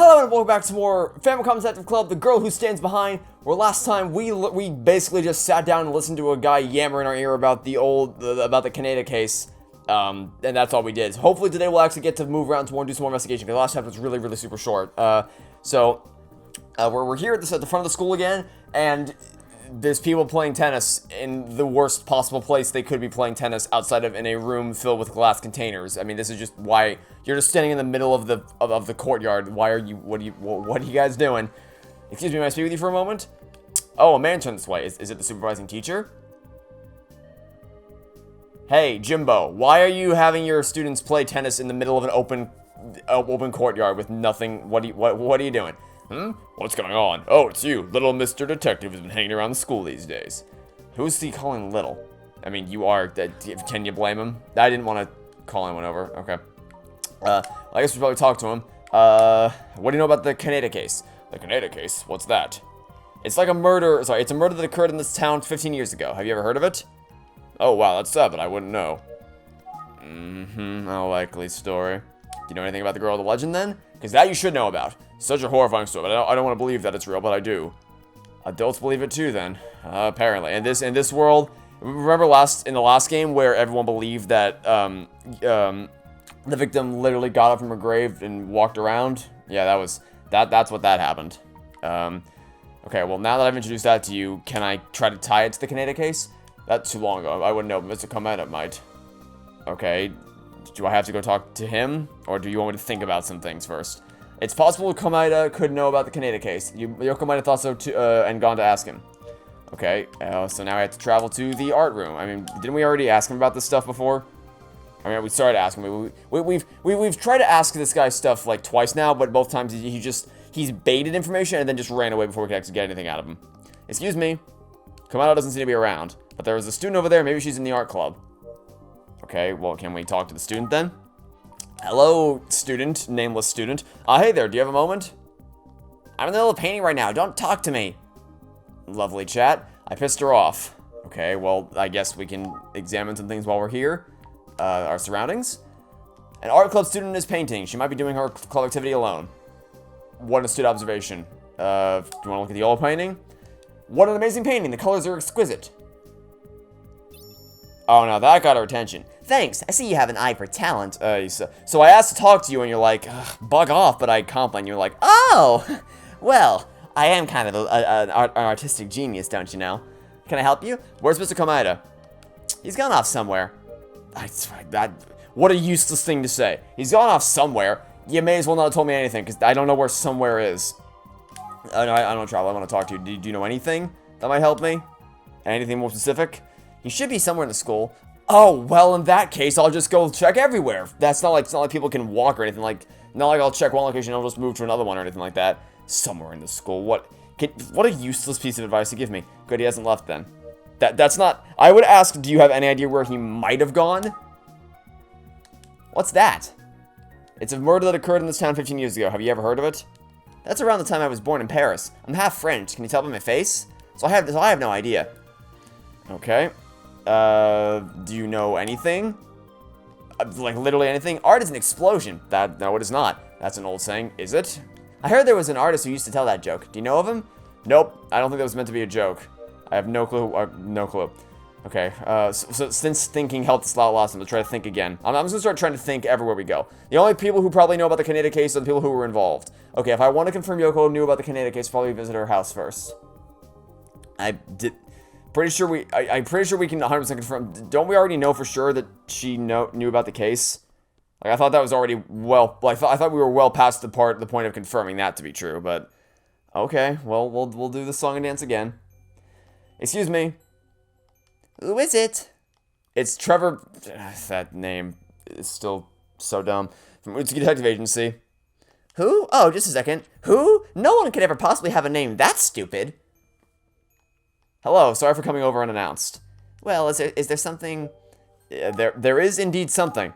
Hello and welcome back to more Famicom Detective Club, The Girl Who Stands Behind, where last time we basically just sat down and listened to a guy yammer in our ear about the Kaneda case, and that's all we did. So hopefully today we'll actually get to move around to more and do some more investigation, because last chapter was really super short. We're here at the front of the school again, and there's people playing tennis in the worst possible place they could be playing tennis, outside of in a room filled with glass containers. I mean, this is just why you're just standing in the middle of the courtyard. Why are you? What are you guys doing? Excuse me, may I speak with you for a moment? Oh, a man turned this way. Is it the supervising teacher? Hey, Jimbo, why are you having your students play tennis in the middle of an open courtyard with nothing? What are you doing? What's going on? Oh, it's you, little Mr. Detective, who's been hanging around the school these days. Who's he calling little? I mean, you are. Can you blame him? I didn't want to call anyone over. Okay. I guess we probably talk to him. What do you know about the Kaneda case? The Kaneda case? What's that? It's like a murder. Sorry, it's a murder that occurred in this town 15 years ago. Have you ever heard of it? Oh, wow, that's sad, but I wouldn't know. A likely story. Do you know anything about the girl of the legend, then? Because that you should know about. Such a horrifying story, but I don't want to believe that it's real, but I do. Adults believe it too, then. Apparently. In this world, remember in the last game where everyone believed that the victim literally got up from her grave and walked around? Yeah, that's what that happened. Okay, well, now that I've introduced that to you, can I try to tie it to the Kaneda case? That's too long ago. I wouldn't know, but Mr. Kometa might. Okay. Do I have to go talk to him, or do you want me to think about some things first? It's possible Kometa could know about the Kaneda case. Yoko might have thought so too, and gone to ask him. Okay, so now I have to travel to the art room. I mean, didn't we already ask him about this stuff before? I mean, we started asking him. We've tried to ask this guy stuff like twice now, but both times he's baited information and then just ran away before we could actually get anything out of him. Excuse me, Kometa doesn't seem to be around, but there was a student over there. Maybe she's in the art club. Okay, well, can we talk to the student then? Hello, student, nameless student. Hey there, do you have a moment? I'm in the middle of painting right now, don't talk to me. Lovely chat. I pissed her off. Okay, well, I guess we can examine some things while we're here. Our surroundings. An art club student is painting. She might be doing her club activity alone. What an astute observation. Do you want to look at the yellow painting? What an amazing painting, the colors are exquisite. Oh, no, that got her attention. Thanks, I see you have an eye for talent. So I asked to talk to you, and you're like, bug off, but I compliment you. You're like, oh, well, I am kind of an artistic genius, don't you know? Can I help you? Where's Mr. Kometa? He's gone off somewhere. What a useless thing to say. He's gone off somewhere. You may as well not have told me anything, because I don't know where somewhere is. I don't travel, I want to talk to you. Do you know anything that might help me? Anything more specific? He should be somewhere in the school. Oh, well, in that case, I'll just go check everywhere. It's not like people can walk or anything. Not like I'll check one location and I'll just move to another one or anything like that. Somewhere in the school. What a useless piece of advice to give me. Good, he hasn't left then. That's not... I would ask, do you have any idea where he might have gone? What's that? It's a murder that occurred in this town 15 years ago. Have you ever heard of it? That's around the time I was born in Paris. I'm half French. Can you tell by my face? So I have no idea. Okay. Do you know anything? Like, literally anything? Art is an explosion. No, it is not. That's an old saying. Is it? I heard there was an artist who used to tell that joke. Do you know of him? Nope. I don't think that was meant to be a joke. I have no clue. No clue. Okay. So since thinking helped us a lot last time, let's try to think again. I'm just gonna start trying to think everywhere we go. The only people who probably know about the Kaneda case are the people who were involved. Okay, if I want to confirm Yoko knew about the Kaneda case, probably visit her house first. I'm pretty sure we can 100% confirm. Don't we already know for sure that she knew about the case? Like, I thought that was already I thought we were well past the point of confirming that to be true. But okay, well we'll do the song and dance again. Excuse me. Who is it? It's Trevor. That name is still so dumb. From Utsugi Detective Agency. Who? Oh, just a second. Who? No one could ever possibly have a name that stupid. Hello, sorry for coming over unannounced. Well, is there something... There is indeed something.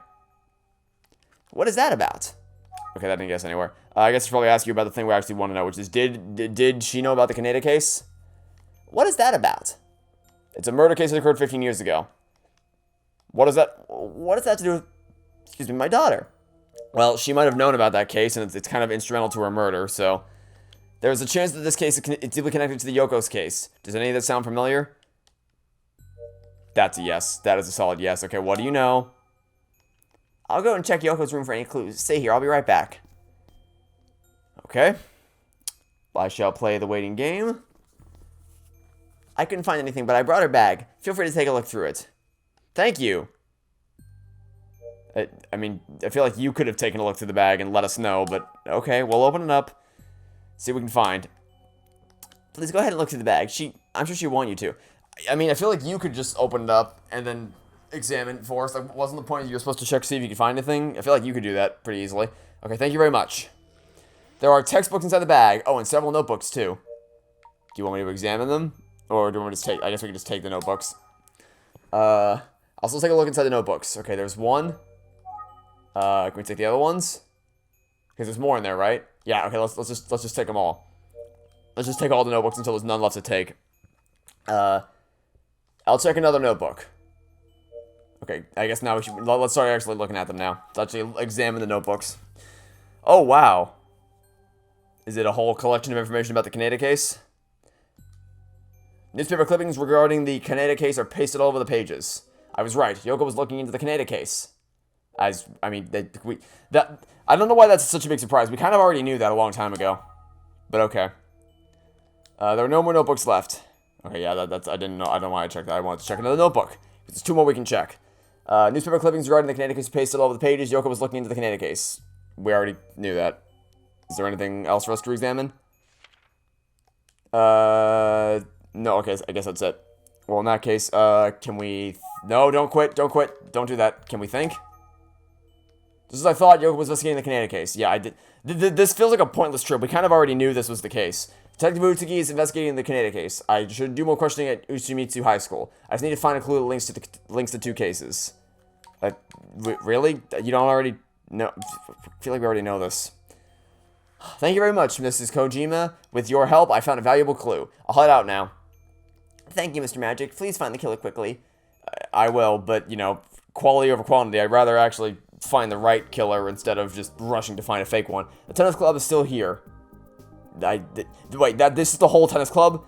What is that about? Okay, that didn't get us anywhere. I guess I should probably ask you about the thing we actually want to know, which is, did she know about the Kaneda case? What is that about? It's a murder case that occurred 15 years ago. What does that to do with, excuse me, my daughter? Well, she might have known about that case, and it's kind of instrumental to her murder, so... There's a chance that this case is deeply connected to the Yoko's case. Does any of that sound familiar? That's a yes. That is a solid yes. Okay, what do you know? I'll go and check Yoko's room for any clues. Stay here, I'll be right back. Okay. I shall play the waiting game. I couldn't find anything, but I brought her bag. Feel free to take a look through it. Thank you. I mean, I feel like you could have taken a look through the bag and let us know, but okay, we'll open it up. See what we can find. Please go ahead and look through the bag. I'm sure she'll want you to. I mean, I feel like you could just open it up and then examine for us. Like, wasn't the point you were supposed to check to see if you could find anything? I feel like you could do that pretty easily. Okay, thank you very much. There are textbooks inside the bag. Oh, and several notebooks, too. Do you want me to examine them? Or do you want me to just take... I guess we can just take the notebooks. I'll still take a look inside the notebooks. Okay, there's one. Can we take the other ones? Because there's more in there, right? Yeah, okay, let's just take them all. Let's just take all the notebooks until there's none left to take. I'll check another notebook. Okay, I guess now we should... Let's start actually looking at them now. Let's actually examine the notebooks. Oh, wow. Is it a whole collection of information about the Kaneda case? Newspaper clippings regarding the Kaneda case are pasted all over the pages. I was right. Yoko was looking into the Kaneda case. I don't know why that's such a big surprise. We kind of already knew that a long time ago. But okay. There are no more notebooks left. Okay, yeah, I didn't know. I don't want to check that. I wanted to check another notebook. There's two more we can check. Newspaper clippings regarding the Kaneda case pasted all over the pages. Yoko was looking into the Kaneda case. We already knew that. Is there anything else for us to examine? No, okay, I guess that's it. Well, in that case, can we... No, don't quit, don't quit. Don't do that. Can we think? Just as I thought, Yoko was investigating the Kaneda case. Yeah, I did. This feels like a pointless trip. We kind of already knew this was the case. Detective Utsugi is investigating the Kaneda case. I should do more questioning at Ushimitsu High School. I just need to find a clue that links to two cases. Really? You don't already know? I feel like we already know this. Thank you very much, Mrs. Kojima. With your help, I found a valuable clue. I'll head out now. Thank you, Mr. Magic. Please find the killer quickly. I will, but, you know, quality over quantity. I'd rather actually find the right killer instead of just rushing to find a fake one. The tennis club is still here. Wait, this is the whole tennis club?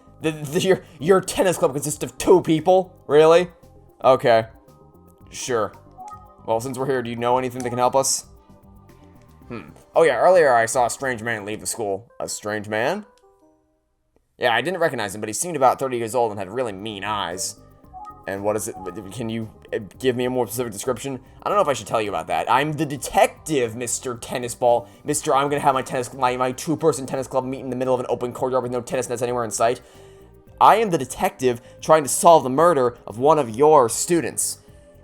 Your tennis club consists of 2 people? Really? Okay. Sure. Well, since we're here, do you know anything that can help us? Oh yeah, earlier I saw a strange man leave the school. A strange man? Yeah, I didn't recognize him, but he seemed about 30 years old and had really mean eyes. And what is it? Can you give me a more specific description? I don't know if I should tell you about that. I'm the detective, Mr. Tennis Ball. Mr. I'm gonna have my 2-person tennis club meet in the middle of an open courtyard with no tennis nets anywhere in sight. I am the detective trying to solve the murder of one of your students.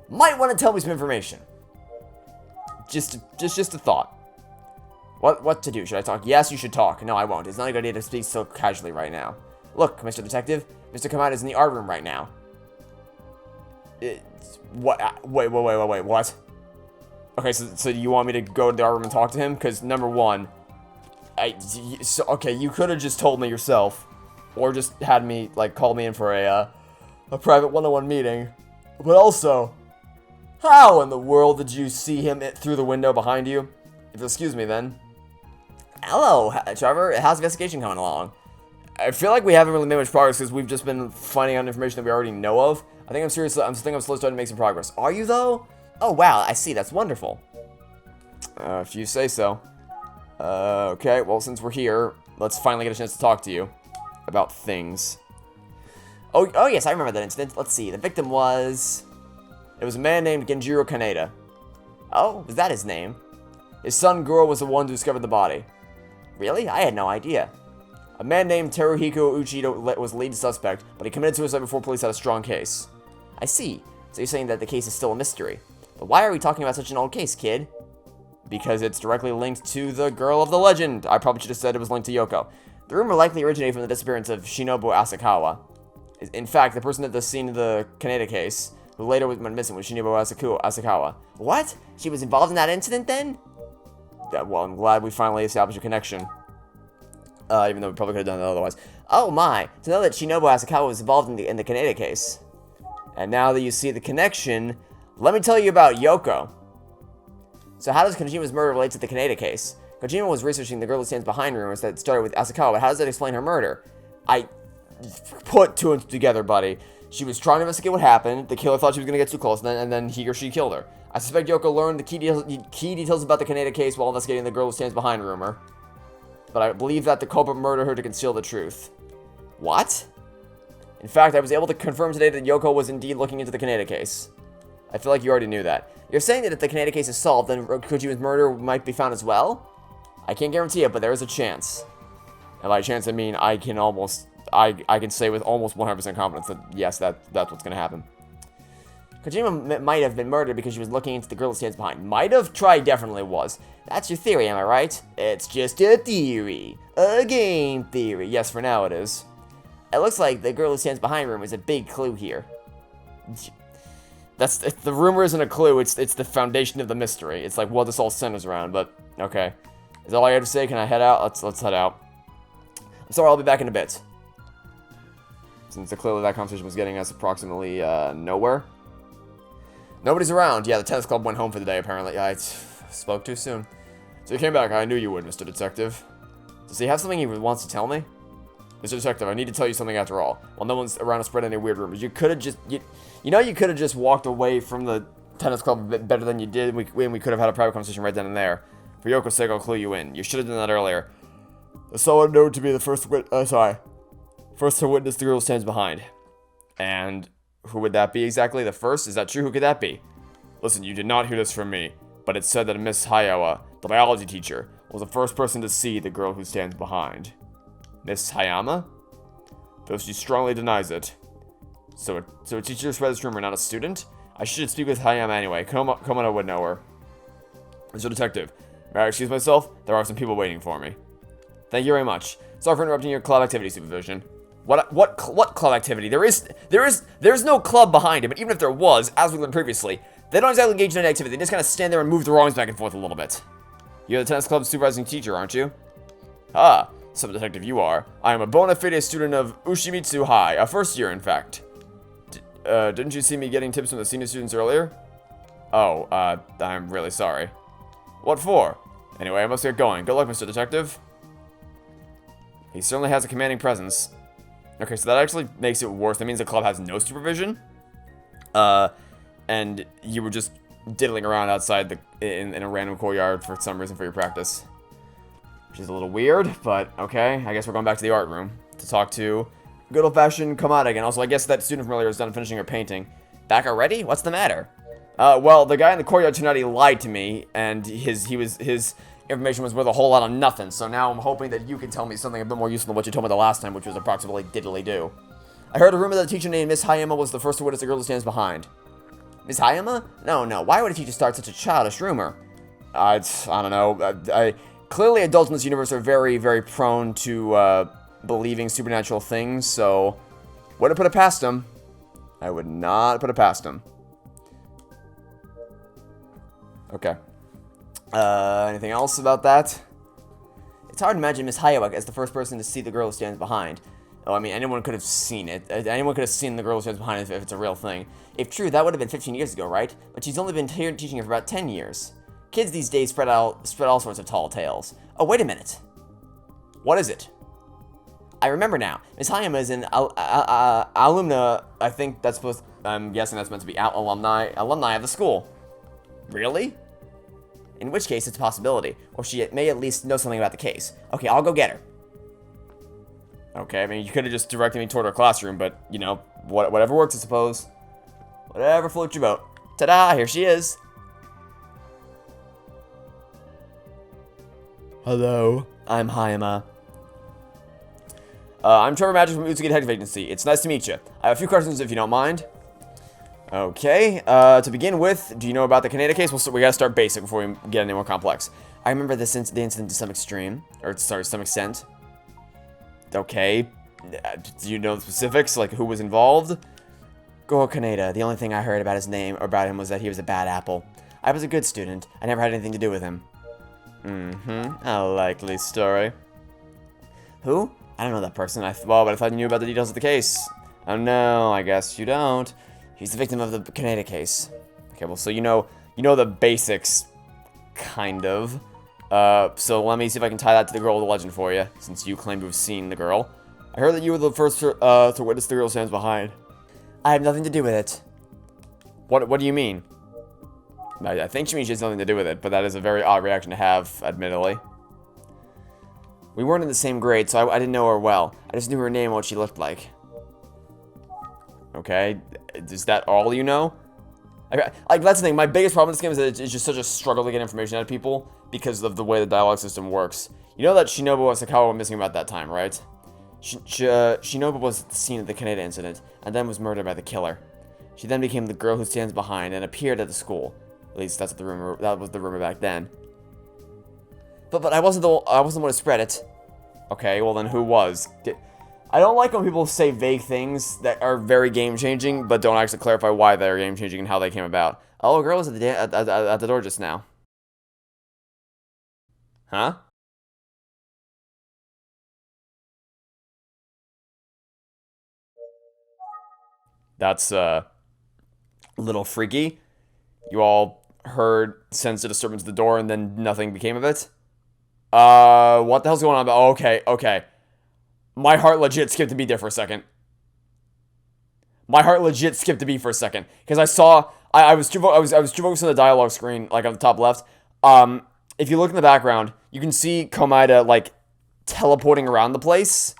Might want to tell me some information. Just a thought. What to do? Should I talk? Yes, you should talk. No, I won't. It's not a good idea to speak so casually right now. Look, Mr. Detective, Mr. Kamada is in the art room right now. What? Wait, what? Okay, so you want me to go to the art room and talk to him? Because, number one, okay, you could have just told me yourself. Or just had me, like, call me in for a private one-on-one meeting. But also, how in the world did you see him through the window behind you? If you'll excuse me, then. Hello, Trevor. How's the investigation coming along? I feel like we haven't really made much progress because we've just been finding out information that we already know of. I think I'm slowly starting to make some progress. Are you, though? Oh, wow, I see. That's wonderful. If you say so. Okay, well, since we're here, let's finally get a chance to talk to you about things. Oh yes, I remember that incident. Let's see. The victim was... It was a man named Genjiro Kaneda. Oh, was that his name? His son, Goro, was the one who discovered the body. Really? I had no idea. A man named Teruhiko Uchido was the lead suspect, but he committed suicide before police had a strong case. I see. So you're saying that the case is still a mystery. But why are we talking about such an old case, kid? Because it's directly linked to the girl of the legend. I probably should have said it was linked to Yoko. The rumor likely originated from the disappearance of Shinobu Asakawa. In fact, the person at the scene of the Kaneda case, who later went missing, was Shinobu Asakawa. What? She was involved in that incident then? Well, I'm glad we finally established a connection. Even though we probably could have done it otherwise. Oh my! To know that Shinobu Asakawa was involved in the Kaneda case. And now that you see the connection, let me tell you about Yoko. So how does Kojima's murder relate to the Kaneda case? Kojima was researching the girl who stands behind rumors that started with Asakawa, but how does that explain her murder? I put two and two together, buddy. She was trying to investigate what happened. The killer thought she was going to get too close, and then he or she killed her. I suspect Yoko learned the key details about the Kaneda case while investigating the girl who stands behind rumor. But I believe that the culprit murdered her to conceal the truth. What? In fact, I was able to confirm today that Yoko was indeed looking into the Kaneda case. I feel like you already knew that. You're saying that if the Kaneda case is solved, then Kojima's murder might be found as well? I can't guarantee it, but there is a chance. And by chance, I mean I can say with almost 100% confidence that yes, that's what's going to happen. Kojima might have been murdered because she was looking into the girl who stands behind. Might have, try definitely was. That's your theory, am I right? It's just a theory. A game theory. Yes, for now it is. It looks like the girl who stands behind rumor is a big clue here. The rumor isn't a clue, it's the foundation of the mystery. It's like what this all centers around, but okay. Is that all I have to say? Can I head out? Let's head out. I'm sorry, I'll be back in a bit. Since clearly that conversation was getting us approximately nowhere. Nobody's around. Yeah, the tennis club went home for the day, apparently. I spoke too soon. So you came back. I knew you would, Mr. Detective. Does he have something he wants to tell me? Mr. Detective, I need to tell you something after all. While no one's around to spread any weird rumors, you could have just... You could have just walked away from the tennis club a bit better than you did. We could have had a private conversation right then and there. For Yoko's sake, I'll clue you in. You should have done that earlier. Someone known to be the first to witness the girl who stands behind. And who would that be exactly? The first? Is that true? Who could that be? Listen, you did not hear this from me, but it said that Miss Hayawa, the biology teacher, was the first person to see the girl who stands behind. Miss Hayama? Though she strongly denies it. So a teacher spread this rumor, not a student? I should speak with Hayama anyway. Komodo would know her. Mr. Detective, may I excuse myself? There are some people waiting for me. Thank you very much. Sorry for interrupting your club activity supervision. What club activity? There's no club behind it, but even if there was, as we learned previously, they don't exactly engage in any activity. They just kind of stand there and move their arms back and forth a little bit. You're the tennis club supervising teacher, aren't you? Ah, some detective you are. I am a bona fide student of Ushimitsu High, a first year, in fact. Didn't you see me getting tips from the senior students earlier? Oh, I'm really sorry. What for? Anyway, I must get going. Good luck, Mr. Detective. He certainly has a commanding presence. Okay, so that actually makes it worse. That means the club has no supervision. And you were just diddling around outside in a random courtyard for some reason for your practice. Which is a little weird, but okay. I guess we're going back to the art room to talk to good old-fashioned Kamada again. Also, I guess that student from earlier is done finishing her painting. Back already? What's the matter? Well, the guy in the courtyard turned out he lied to me, and his information was worth a whole lot of nothing, so now I'm hoping that you can tell me something a bit more useful than what you told me the last time, which was approximately diddly-do. I heard a rumor that a teacher named Miss Hayama was the first to witness the girl who stands behind. Miss Hayama? No, why would a teacher start such a childish rumor? I don't know. Clearly adults in this universe are very, very prone to, believing supernatural things, so wouldn't put it past them. I would not put it past them. Okay. Anything else about that? It's hard to imagine Miss Hayama as the first person to see the girl who stands behind. Oh, I mean, anyone could have seen it. Anyone could have seen the girl who stands behind if it's a real thing. If true, that would have been 15 years ago, right? But she's only been teaching her for about 10 years. Kids these days spread all sorts of tall tales. Oh, wait a minute. What is it? I remember now. Miss Hayama is an alumna. I think that's supposed. I'm guessing that's meant to be alumni of the school. Really? In which case, it's a possibility. Or she may at least know something about the case. Okay, I'll go get her. Okay, I mean, you could have just directed me toward her classroom, but, you know, whatever works, I suppose. Whatever floats your boat. Ta-da! Here she is. Hello, I'm Hayama. I'm Trevor Magic from Utsugi Detective Agency. It's nice to meet you. I have a few questions if you don't mind. Okay, to begin with, do you know about the Kaneda case? We gotta start basic before we get any more complex. I remember the incident to some some extent. Okay, do you know the specifics, like who was involved? Goro Kaneda. The only thing I heard about him was that he was a bad apple. I was a good student. I never had anything to do with him. A likely story. Who? I don't know that person. But I thought you knew about the details of the case. Oh no, I guess you don't. He's the victim of the Kaneda case. Okay, well, so you know the basics kind of. So let me see if I can tie that to the girl with the legend for you, since you claim to have seen the girl. I heard that you were the first to witness the girl stands behind. I have nothing to do with it. What do you mean? I think she means she has nothing to do with it, but that is a very odd reaction to have, admittedly. We weren't in the same grade, so I didn't know her well. I just knew her name and what she looked like. Okay, is that all you know? Like, that's the thing, my biggest problem with this game is that it's just such a struggle to get information out of people because of the way the dialogue system works. You know that Shinobu Sakamoto went missing about that time, right? Shinobu was at the scene of the Kaneda incident, and then was murdered by the killer. She then became the girl who stands behind and appeared at the school. At least that's what the rumor. That was the rumor back then. But I wasn't the one to spread it. Okay, well then who was? I don't like when people say vague things that are very game-changing, but don't actually clarify why they're game-changing and how they came about. Oh, a girl was at the door just now. Huh? That's a little freaky. You all heard sensed a disturbance at the door and then nothing became of it? What the hell's going on? Oh, okay. My heart legit skipped a beat there for a second. Because I saw, I was too focused on the dialogue screen, like on the top left. If you look in the background, you can see Komaeda, like, teleporting around the place.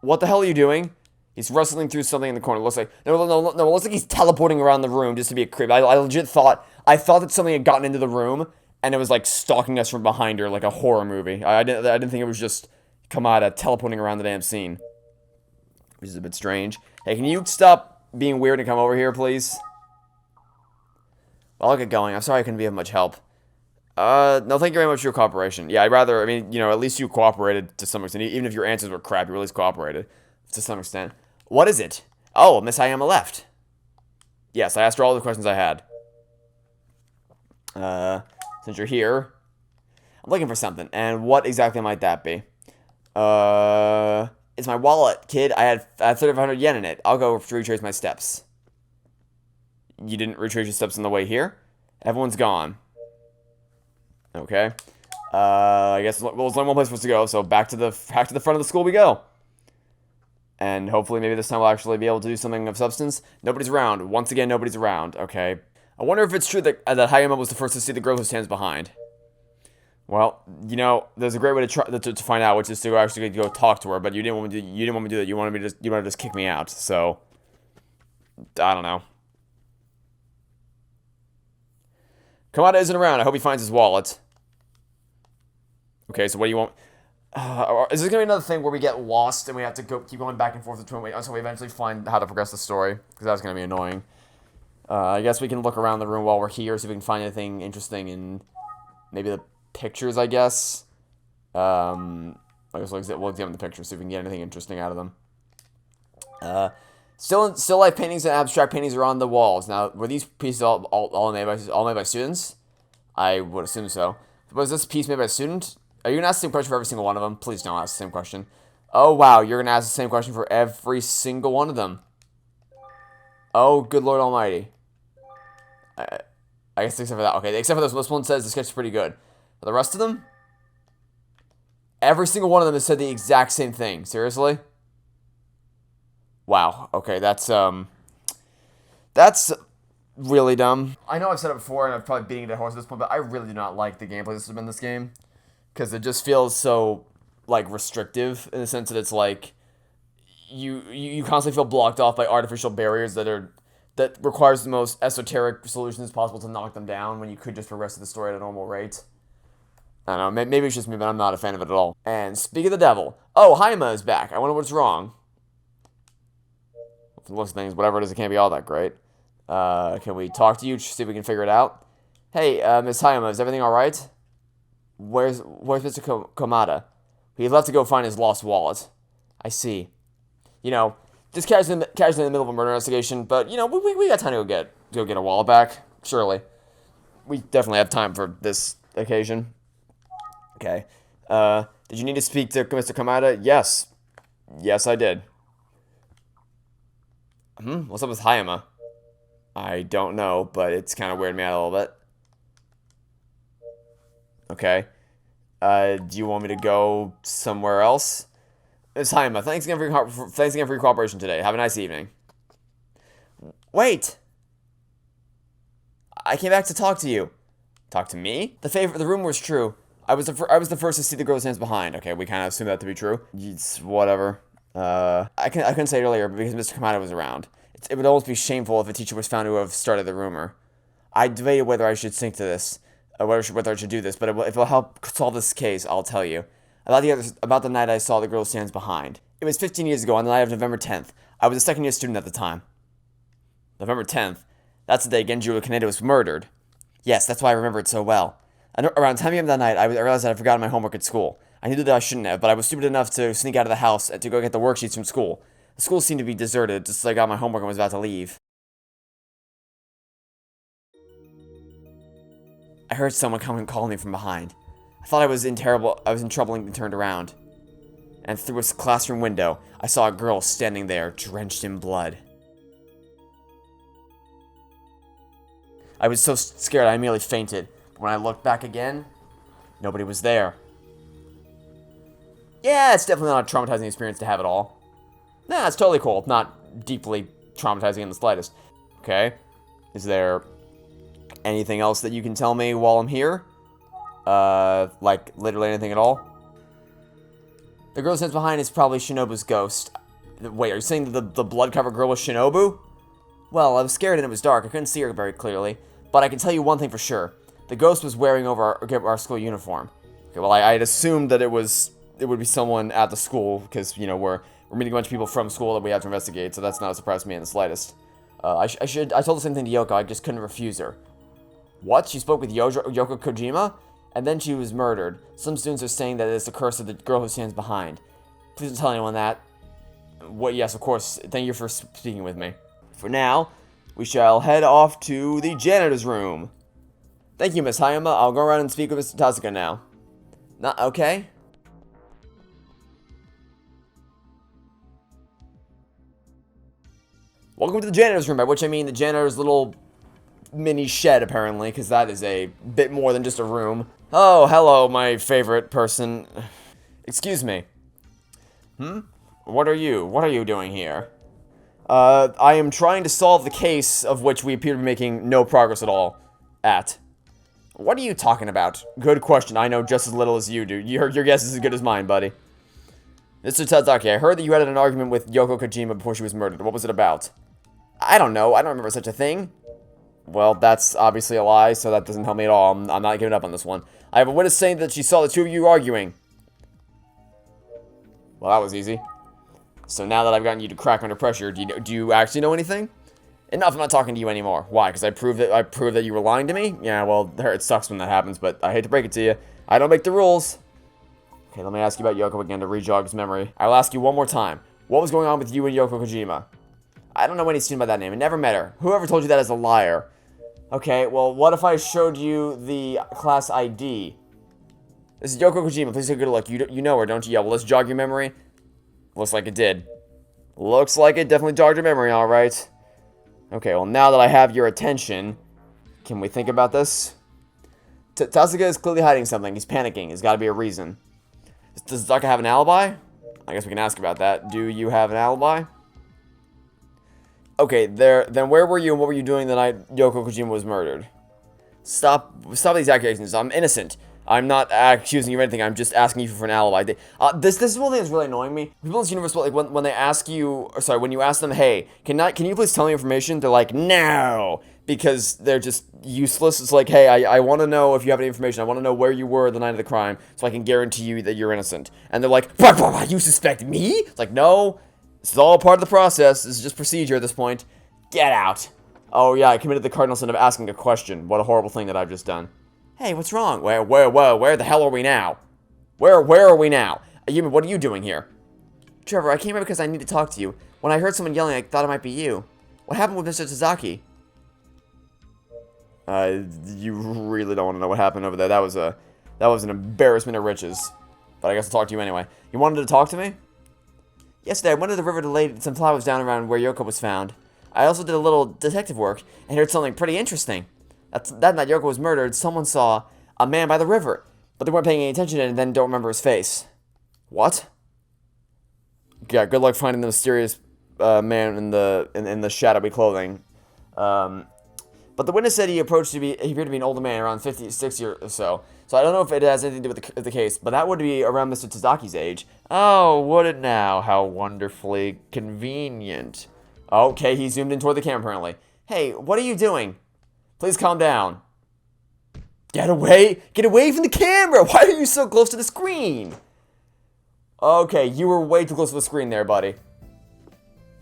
What the hell are you doing? He's wrestling through something in the corner. It looks like, no, it looks like he's teleporting around the room just to be a creep. I legit thought that something had gotten into the room, and it was, like, stalking us from behind her, like a horror movie. I didn't think it was just Komaeda teleporting around the damn scene. Which is a bit strange. Hey, can you stop being weird and come over here, please? Well, I'll get going. I'm sorry I couldn't be of much help. No, thank you very much for your cooperation. Yeah, I mean, you know, at least you cooperated to some extent. Even if your answers were crap, you at least cooperated to some extent. What is it? Oh, Miss Hayama left. Yes, I asked her all the questions I had. Since you're here, I'm looking for something. And what exactly might that be? It's my wallet, kid. I had 3,500 yen in it. I'll go retrace my steps. You didn't retrace your steps on the way here? Everyone's gone. Okay. I guess, well, there's only one place for us to go, so back to the front of the school we go. And hopefully maybe this time we'll actually be able to do something of substance. Nobody's around. Once again, nobody's around. Okay. I wonder if it's true that Hayama was the first to see the girl who stands behind. Well, you know, there's a great way to find out, which is to actually go talk to her. But you didn't want me to do that. You wanted to just kick me out. So I don't know. Komaeda isn't around. I hope he finds his wallet. Okay, so what do you want? Is this gonna be another thing where we get lost and we have to keep going back and forth between until we eventually find how to progress the story? Because that's gonna be annoying. I guess we can look around the room while we're here, see if we can find anything interesting in maybe the pictures, I guess. I guess we'll examine the pictures, see if we can get anything interesting out of them. Still life paintings and abstract paintings are on the walls. Now, were these pieces all made by students? I would assume so. Was this piece made by a student? Are you gonna ask the same question for every single one of them? Please don't ask the same question. Oh wow, you're gonna ask the same question for every single one of them. Oh, good Lord Almighty. I guess except for that. Okay, except for this one says the sketch is pretty good. But the rest of them? Every single one of them has said the exact same thing. Seriously? Wow. Okay, that's really dumb. I know I've said it before, and I'm probably beating a dead horse at this point, but I really do not like the gameplay system in this game. Because it just feels so, like, restrictive, in the sense that it's like, you constantly feel blocked off by artificial barriers that requires the most esoteric solutions possible to knock them down, when you could just progress the story at a normal rate. I don't know, maybe it's just me, but I'm not a fan of it at all. And speak of the devil. Oh, Hayama is back. I wonder what's wrong. For the looks of things, whatever it is, it can't be all that great. Can we talk to you, see if we can figure it out? Hey, Miss Hayama, is everything alright? Where's Mr. Komaeda? He left to go find his lost wallet. I see. You know, just casually in the middle of a murder investigation, but, you know, we got time to go get a wallet back. Surely. We definitely have time for this occasion. Okay. Did you need to speak to Mr. Komaeda? Yes. Yes, I did. What's up with Hayama? I don't know, but it's kind of weirded me out a little bit. Okay. Do you want me to go somewhere else? It's Haima. Thanks again for your cooperation today. Have a nice evening. Wait! I came back to talk to you. Talk to me? The rumor was true. I was the first to see the girl who stands behind. Okay, we kind of assumed that to be true. It's whatever. I couldn't say it earlier, but because Mr. Kamada was around. It would almost be shameful if a teacher was found to have started the rumor. I debated whether I should sink to this, whether I should do this, but if it'll help solve this case, I'll tell you. About the night I saw the girl who stands behind. It was 15 years ago, on the night of November 10th. I was a second-year student at the time. November 10th? That's the day Genjiro Kaneda was murdered. Yes, that's why I remember it so well. Around 10 p.m. that night, I realized that I'd forgotten my homework at school. I knew that I shouldn't have, but I was stupid enough to sneak out of the house to go get the worksheets from school. The school seemed to be deserted, just as I got my homework and was about to leave. I heard someone come and call me from behind. I thought I was in trouble and turned around. And through a classroom window, I saw a girl standing there, drenched in blood. I was so scared I immediately fainted. But when I looked back again, nobody was there. Yeah, it's definitely not a traumatizing experience to have at all. Nah, it's totally cool. Not deeply traumatizing in the slightest. Okay. Is there anything else that you can tell me while I'm here? Like, literally anything at all? The girl who stands behind is probably Shinobu's ghost. Wait, are you saying that the blood-covered girl was Shinobu? Well, I was scared and it was dark. I couldn't see her very clearly. But I can tell you one thing for sure. The ghost was wearing over our school uniform. Okay, well, I had assumed that it would be someone at the school, because, you know, we're meeting a bunch of people from school that we have to investigate, so that's not a surprise to me in the slightest. I told the same thing to Yoko, I just couldn't refuse her. What? She spoke with Yoko Kojima? And then she was murdered. Some students are saying that it's the curse of the girl who stands behind. Please don't tell anyone that. What? Yes, of course. Thank you for speaking with me. For now, we shall head off to the janitor's room. Thank you, Miss Hayama. I'll go around and speak with Mr. Tasuka now. Not okay? Welcome to the janitor's room, by which I mean the janitor's little mini shed, apparently, because that is a bit more than just a room. Oh, hello, my favorite person. Excuse me. What are you doing here? I am trying to solve the case of which we appear to be making no progress at all. What are you talking about? Good question. I know just as little as you do. Your guess is as good as mine, buddy. Mr. Tazaki, I heard that you had an argument with Yoko Kojima before she was murdered. What was it about? I don't know. I don't remember such a thing. Well, that's obviously a lie, so that doesn't help me at all. I'm not giving up on this one. I have a witness saying that she saw the two of you arguing. Well, that was easy. So now that I've gotten you to crack under pressure, do you actually know anything? Enough, I'm not talking to you anymore. Why? Because I proved that you were lying to me? Yeah, well, it sucks when that happens, but I hate to break it to you. I don't make the rules. Okay, let me ask you about Yoko again to re-jog his memory. I will ask you one more time. What was going on with you and Yoko Kojima? I don't know any student by that name. I never met her. Whoever told you that is a liar. Okay, well, what if I showed you the class ID? This is Yoko Kojima. Please take a good look. You know her, don't you? Yeah, well, let's jog your memory. Looks like it did. Looks like it definitely jogged your memory, alright. Okay, well, now that I have your attention, can we think about this? Tasuka is clearly hiding something. He's panicking. There's got to be a reason. Does Tasuka have an alibi? I guess we can ask about that. Do you have an alibi? Okay, then where were you and what were you doing the night Yoko Kojima was murdered? Stop these accusations. I'm innocent. I'm not accusing you of anything. I'm just asking you for an alibi. This is one thing that's really annoying me. People in this universe, like when they ask you, or sorry, when you ask them, hey, can you please tell me information? They're like, no, because they're just useless. It's like, hey, I want to know if you have any information. I want to know where you were the night of the crime, so I can guarantee you that you're innocent. And they're like, you suspect me? It's like, no, this is all part of the process. This is just procedure at this point. Get out. Oh yeah, I committed the cardinal sin of asking a question. What a horrible thing that I've just done. Hey, what's wrong? Where the hell are we now? Where are we now? Yumi, what are you doing here? Trevor, I came here because I need to talk to you. When I heard someone yelling, I thought it might be you. What happened with Mr. Tazaki? You really don't want to know what happened over there. That was an embarrassment of riches. But I guess I'll talk to you anyway. You wanted to talk to me? Yesterday, I went to the river to lay some flowers down around where Yoko was found. I also did a little detective work and heard something pretty interesting. That night Yoko was murdered, someone saw a man by the river. But they weren't paying any attention and then don't remember his face. What? Yeah, good luck finding the mysterious man in the shadowy clothing. But the witness said he appeared to be an older man, around 50, 60 or so. So I don't know if it has anything to do with the case, but that would be around Mr. Tazaki's age. Oh, would it now? How wonderfully convenient. Okay, he zoomed in toward the camera apparently. Hey, what are you doing? Please calm down. Get away! Get away from the camera! Why are you so close to the screen? Okay, you were way too close to the screen there, buddy.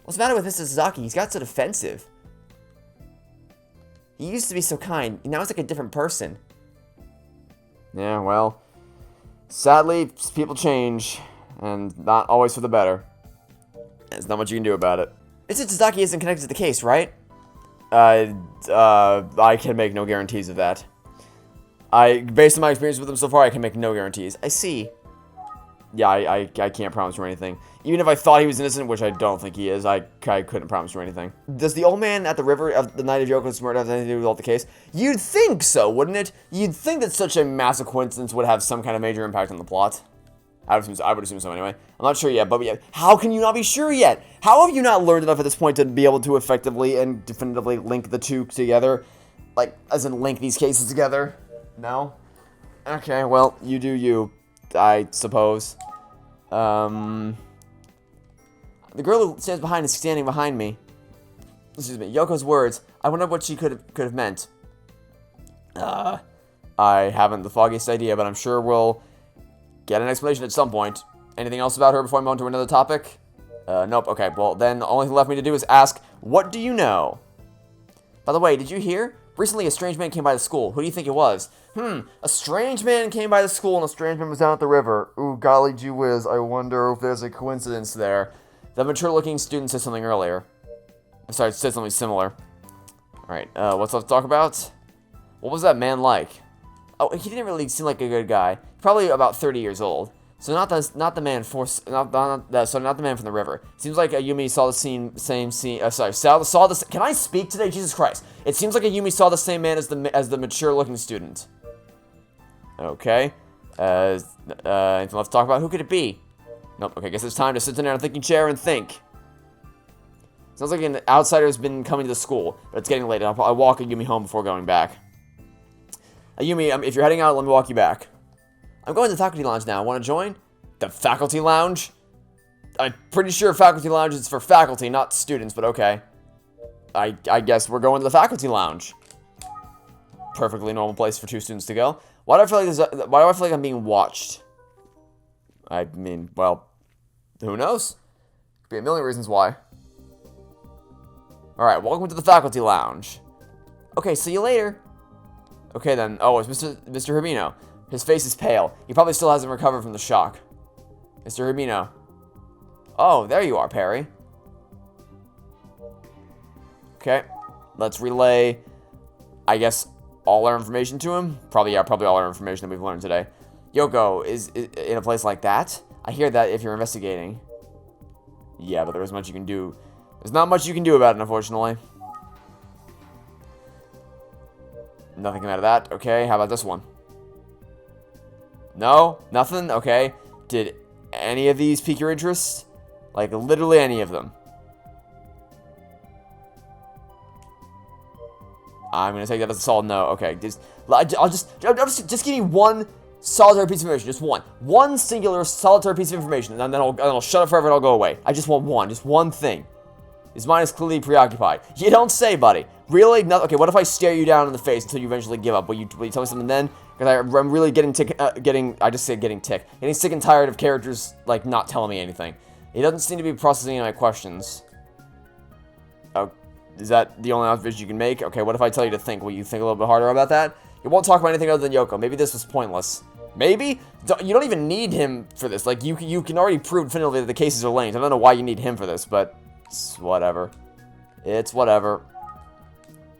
What's the matter with Mr. Tazaki? He's got so defensive. He used to be so kind. Now he's like a different person. Yeah, well, sadly, people change, and not always for the better. There's not much you can do about it. Mr. Tazaki isn't connected to the case, right? I can make no guarantees of that. Based on my experience with him so far, I can make no guarantees. I see. Yeah, I can't promise you anything. Even if I thought he was innocent, which I don't think he is, I couldn't promise you anything. Does the old man at the river of the night of Yoko's murder have anything to do with all the case? You'd think so, wouldn't it? You'd think that such a massive coincidence would have some kind of major impact on the plot. I would assume so anyway. I'm not sure yet, but yeah, how can you not be sure yet? How have you not learned enough at this point to be able to effectively and definitively link the two together? Like, as in link these cases together? No? Okay, well, you do you, I suppose. The girl who stands behind is standing behind me. Excuse me. Yoko's words. I wonder what she could have meant. I haven't the foggiest idea, but I'm sure we'll get an explanation at some point. Anything else about her before I move on to another topic? Nope. Okay, well, then the only thing left me to do is ask, what do you know? By the way, did you hear? Recently, a strange man came by the school. Who do you think it was? A strange man came by the school, and a strange man was down at the river. Ooh, golly gee whiz, I wonder if there's a coincidence there. The mature-looking student said something earlier. Sorry, said something similar. Alright, what's left to talk about? What was that man like? Oh, he didn't really seem like a good guy. Probably about 30 years old. So not the man from the river. Seems like Ayumi saw the same scene. Saw this. Can I speak today? Jesus Christ! It seems like Ayumi saw the same man as the mature-looking student. Okay. Anything left to talk about? Who could it be? Nope. Okay, guess it's time to sit down in a thinking chair and think. Sounds like an outsider's been coming to the school, but it's getting late. I'll walk Ayumi home before going back. Ayumi, if you're heading out, let me walk you back. I'm going to the faculty lounge now. Want to join? The faculty lounge? I'm pretty sure faculty lounge is for faculty, not students, but okay. I guess we're going to the faculty lounge. Perfectly normal place for two students to go. Why do I feel like I'm being watched? I mean, well, who knows? Could be a million reasons why. Alright, welcome to the faculty lounge. Okay, see you later. Okay then. Oh, it's Mr. Hibino. His face is pale. He probably still hasn't recovered from the shock. Mr. Hibino. Oh, there you are, Perry. Okay. Let's relay, I guess, all our information to him. Probably all our information that we've learned today. Yoko is in a place like that. I hear that if you're investigating. Yeah, but there's much you can do. There's not much you can do about it, unfortunately. Nothing came out of that. Okay, how about this one? No? Nothing? Okay. Did any of these pique your interest? Like, literally any of them. I'm gonna take that as a solid no. Okay, just give me one solitary piece of information. Just one. One singular solitary piece of information, and then I'll shut up forever and I'll go away. I just want one. Just one thing. His mind is clearly preoccupied. You don't say, buddy. Really? No. Okay, what if I stare you down in the face until you eventually give up? Will you tell me something then? Because I'm really getting sick and tired of characters, like, not telling me anything. He doesn't seem to be processing any of my questions. Oh, is that the only observation you can make? Okay, what if I tell you to think? Will you think a little bit harder about that? You won't talk about anything other than Yoko. Maybe this was pointless. Maybe? You don't even need him for this. Like, you can already prove definitively that the cases are linked. I don't know why you need him for this, but it's whatever. It's whatever.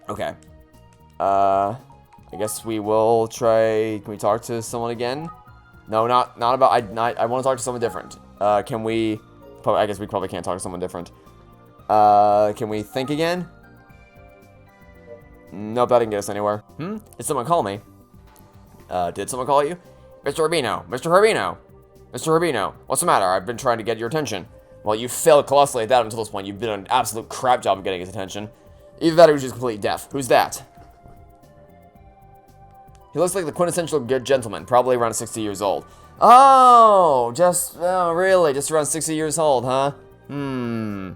Okay. I guess we will try. Can we talk to someone again? No, not about. I want to talk to someone different. Can we? I guess we probably can't talk to someone different. Can we think again? Nope, that didn't get us anywhere. Did someone call me? Did someone call you? Mr. Rubino, Mr. Rubino, Mr. Rubino, what's the matter? I've been trying to get your attention. Well, you failed colossally at that until this point. You've been an absolute crap job of getting his attention. Either that or he's just completely deaf. Who's that? He looks like the quintessential good gentleman, probably around 60 years old. Oh, really? Just around 60 years old, huh? How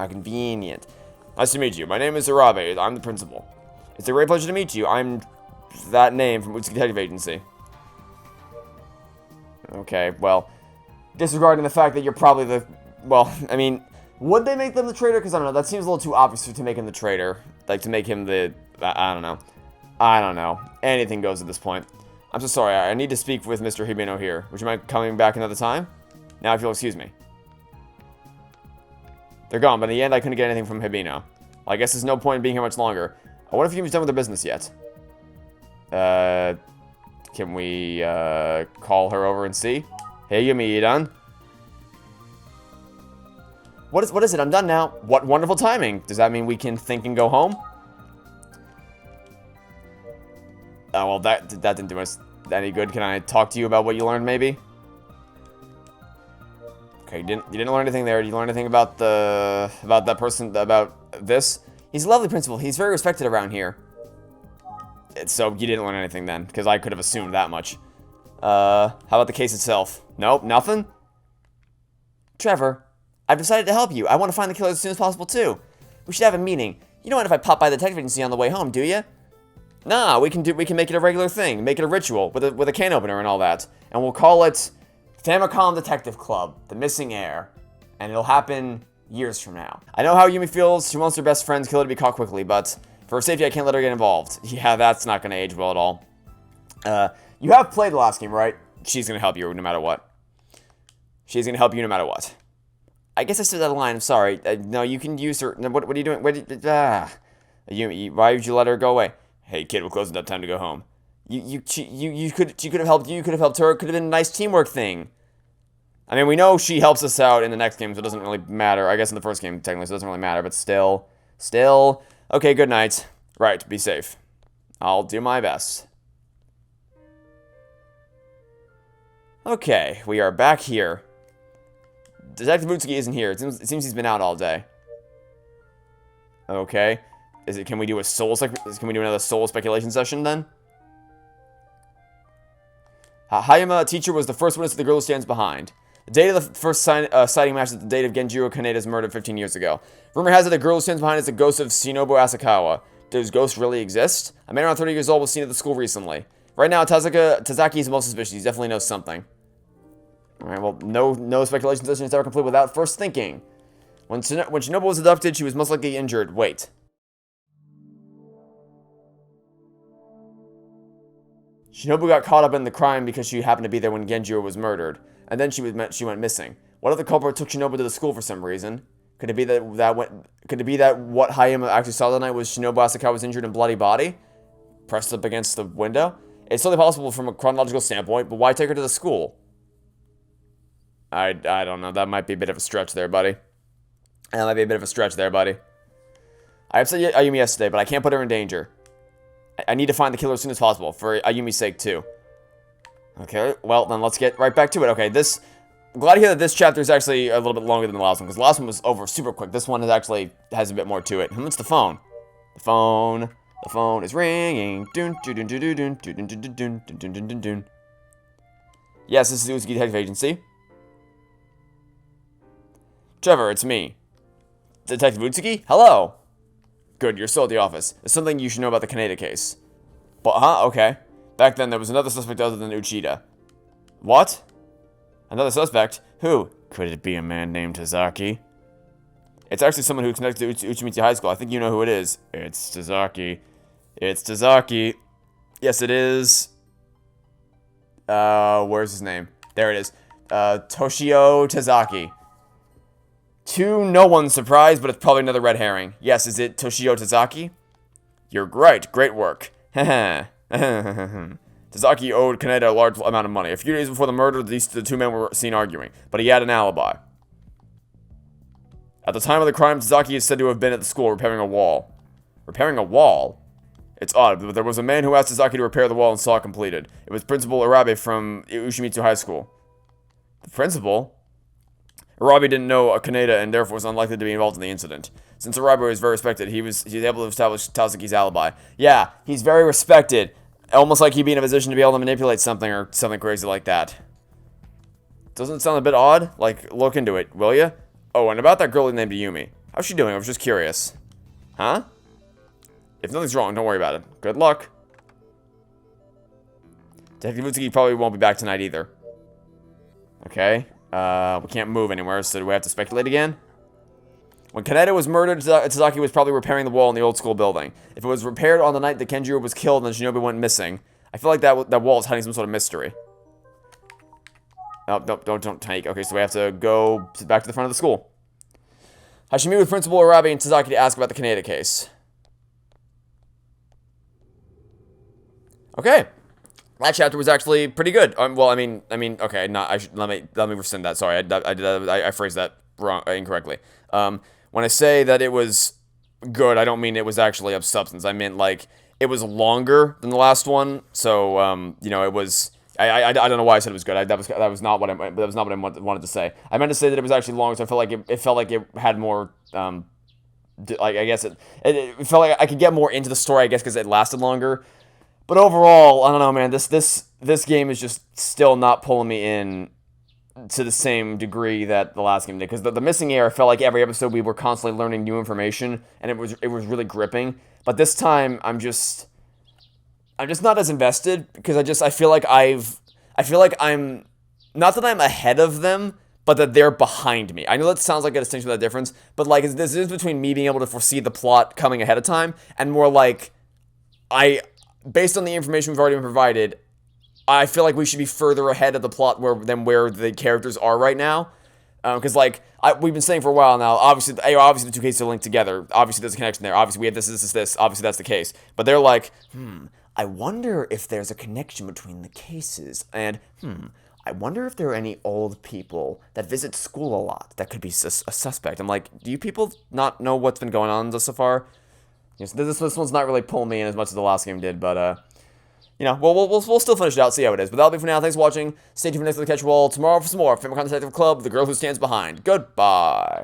convenient. Nice to meet you. My name is Arabe. I'm the principal. It's a great pleasure to meet you. I'm that name from Utsugi Detective Agency. Okay, well, disregarding the fact that you're probably the... Well, I mean, would they make them the traitor? Because I don't know, that seems a little too obvious to make him the traitor. Like, to make him the... I don't know. I don't know. Anything goes at this point. I'm so sorry. I need to speak with Mr. Hibino here. Would you mind coming back another time? Now, if you'll excuse me. They're gone, but in the end, I couldn't get anything from Hibino. Well, I guess there's no point in being here much longer. I wonder if Yumi's done with their business yet. Can we, call her over and see? Hey, Yumi, you done? What is it? I'm done now. What wonderful timing. Does that mean we can think and go home? Oh, well, that didn't do us any good. Can I talk to you about what you learned, maybe? Okay, you didn't learn anything there. Did you learn anything about that person, about this? He's a lovely principal. He's very respected around here. So you didn't learn anything then, because I could have assumed that much. How about the case itself? Nope, nothing? Trevor, I've decided to help you. I want to find the killer as soon as possible, too. We should have a meeting. You don't mind if I pop by the detective agency on the way home, do you? Nah, we can make it a regular thing, make it a ritual with a can opener and all that, and we'll call it Famicom Detective Club, the Missing Heir, and it'll happen years from now. I know how Yumi feels. She wants her best friend's killer to be caught quickly, but for her safety, I can't let her get involved. Yeah, that's not going to age well at all. You have played the last game, right? She's going to help you no matter what. She's going to help you no matter what. I guess I said that line. I'm sorry. No, you can use her. What are you doing? Yumi, why would you let her go away? Hey, kid, we're close enough. Time to go home. She could have helped you. Could have helped her. Could have been a nice teamwork thing. I mean, we know she helps us out in the next game, so it doesn't really matter. I guess in the first game, technically, so it doesn't really matter. But still. Okay, good night. Right, be safe. I'll do my best. Okay, we are back here. Detective Utsugi isn't here. It seems he's been out all day. Okay. Can we do another soul speculation session then? Hayama, teacher, was the first witness the girl who stands behind. The date of the first sighting matches the date of Genjiro Kaneda's murder 15 years ago. Rumor has it the girl who stands behind is the ghost of Shinobu Asakawa. Does ghosts really exist? A man around 30 years old was seen at the school recently. Right now, Tazaki is the most suspicious. He definitely knows something. Alright, well, no speculation session is ever complete without first thinking. When Shinobu was abducted, she was most likely injured. Wait. Shinobu got caught up in the crime because she happened to be there when Genjiro was murdered, and then she went missing. What if the culprit took Shinobu to the school for some reason? Could it be that what Hayama actually saw that night was Shinobu Asakawa's injured and bloody body, pressed up against the window? It's totally possible from a chronological standpoint, but why take her to the school? I don't know. That might be a bit of a stretch there, buddy. I upset Ayumi yesterday, but I can't put her in danger. I need to find the killer as soon as possible, for Ayumi's sake, too. Okay, well, then let's get right back to it. Okay, I'm glad to hear that this chapter is actually a little bit longer than the last one, because the last one was over super quick. This one has a bit more to it. And it's the phone. The phone is ringing. Yes, this is the Utsugi Detective Agency. Trevor, it's me. Detective Utsugi? Hello. Good, you're still at the office. There's something you should know about the Kaneda case. But, okay. Back then, there was another suspect other than Uchida. What? Another suspect? Who? Could it be a man named Tazaki? It's actually someone who's connected to Uchimichi High School. I think you know who it is. It's Tazaki. Yes, it is. Where's his name? There it is. Toshio Tazaki. To no one's surprise, but it's probably another red herring. Yes, is it Toshio Tazaki? You're right. Great work. Tazaki owed Kaneda a large amount of money. A few days before the murder, the two men were seen arguing, but he had an alibi. At the time of the crime, Tazaki is said to have been at the school repairing a wall. Repairing a wall? It's odd, but there was a man who asked Sasaki to repair the wall and saw it completed. It was Principal Arabe from Ushimitsu High School. The principal? Arabe didn't know Kaneda and therefore was unlikely to be involved in the incident. Since Arabe was very respected, he was able to establish Tazuki's alibi. Yeah, he's very respected. Almost like he'd be in a position to be able to manipulate something or something crazy like that. Doesn't it sound a bit odd? Like, look into it, will ya? Oh, and about that girl named Yumi. How's she doing? I was just curious. Huh? If nothing's wrong, don't worry about it. Good luck. Detective Utsugi probably won't be back tonight either. Okay. We can't move anywhere, so do we have to speculate again? When Kaneda was murdered, Tazaki was probably repairing the wall in the old school building. If it was repaired on the night that Kenjiro was killed and Shinobi went missing, I feel like that wall is hiding some sort of mystery. Oh, don't take. Okay, so we have to go back to the front of the school. I should meet with Principal Arabe and Tazaki to ask about the Kaneda case. Okay, that chapter was actually pretty good. Well, I mean, okay, let me rescind that. Sorry, I phrased that wrong, incorrectly. When I say that it was good, I don't mean it was actually of substance. I meant like it was longer than the last one. So, you know, it was. I don't know why I said it was good. That was not what I wanted to say. I meant to say that it was actually longer. So I felt like it felt like it had more. Like I guess it felt like I could get more into the story. I guess because it lasted longer. But overall, I don't know, man. This game is just still not pulling me in to the same degree that the last game did. Because the Missing Heir felt like every episode we were constantly learning new information, and it was really gripping. But this time, I'm just not as invested because I feel like I'm not that I'm ahead of them, but that they're behind me. I know that sounds like a distinction without difference, but like this is between me being able to foresee the plot coming ahead of time and more like based on the information we've already been provided, I feel like we should be further ahead of the plot than where the characters are right now. Because, we've been saying for a while now, obviously the two cases are linked together. Obviously, there's a connection there. Obviously, we have this. Obviously, that's the case. But they're like, I wonder if there's a connection between the cases. And, I wonder if there are any old people that visit school a lot that could be a suspect. I'm like, do you people not know what's been going on so far? Yes, this one's not really pulling me in as much as the last game did, but, you know, we'll still finish it out, see how it is. But that'll be for now. Thanks for watching. Stay tuned for next week. Catch you all tomorrow for some more Famicom Detective Club, The Girl Who Stands Behind. Goodbye.